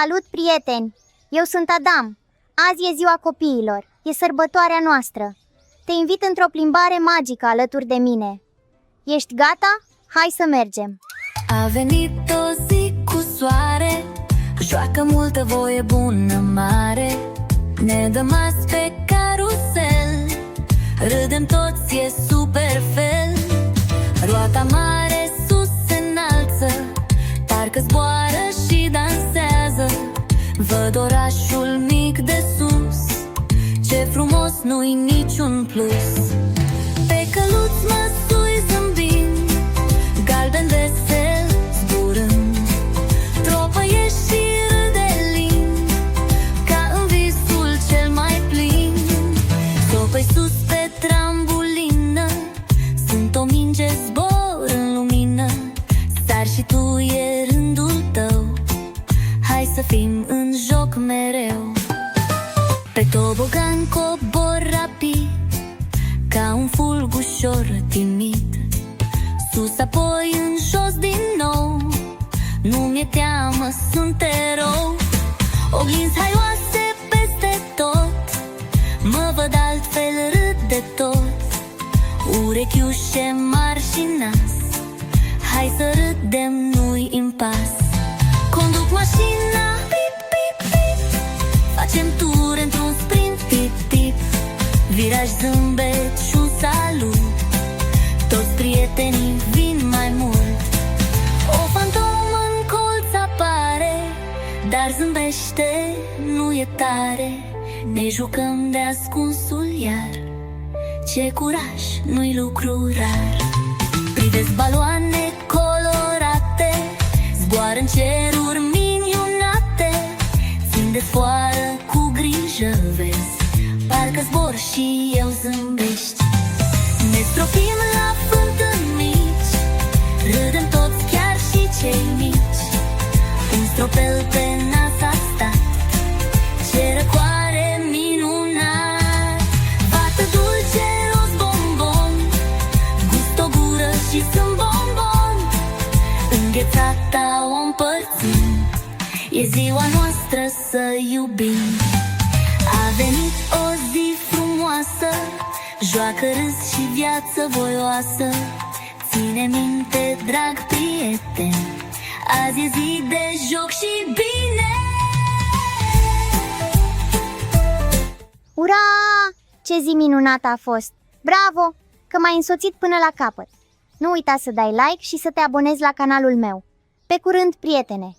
Salut, prieteni! Eu sunt Adam. Azi e ziua copiilor. E sărbătoarea noastră. Te invit într-o plimbare magică alături de mine. Ești gata? Hai să mergem! A venit o zi cu soare, joacă multă voie bună mare. Ne dăm azi pe carusel, râdem toți, e super fel. Roata mare sus se înalță, parcă zboară și dansează. Văd orașul mic de sus, ce frumos, nu-i niciun plus. Pe căluț măsui zâmbind, galben vesel zburând, tropăiești și râde lin, ca în visul cel mai plin. Topăi sus pe trambulină, sunt o minge, zbor în lumină. Sar și tu, e rândul tău, hai să fim în joc mereu. Pe tobogan cobor rapid, ca un fulg ușor timid, sus apoi în jos din nou. Nu mi-e teamă, sunt erou. Oglinzi haioase peste tot, mă văd altfel, râd de tot. Urechiușe mari și nas, hai să râdem, nu-i impas. Conduc mașina, pip, pip, pip, facem tur într-un sprint, tip, tip. Viraj, zâmbet și un salut, toți prietenii vin mai mult. O fantomă în colț apare, dar zâmbește, nu e tare. Ne jucăm de ascunsul iar, ce curaj, nu-i lucru rar. Privesc baloane colorate, zboară în ceruri minunate. Țin de foară cu grijă, vezi, parcă zbor și eu zâmbești. Ne stropim la fântâni mici, râdem toți, chiar și cei mici. Un stropel pe nas a stat, ce răcoare minunat. Vată dulce, roz, bombon, gust o gură și sunt bombon. Înghețata o împărțim, e ziua noastră să iubim. A venit o zi frumoasă, joacă, râs și viață voioasă. Ține minte, drag prieten, azi e zi de joc și bine. Ura! Ce zi minunată a fost! Bravo! Că m-ai însoțit până la capăt. Nu uita să dai like și să te abonezi la canalul meu. Pe curând, prietene!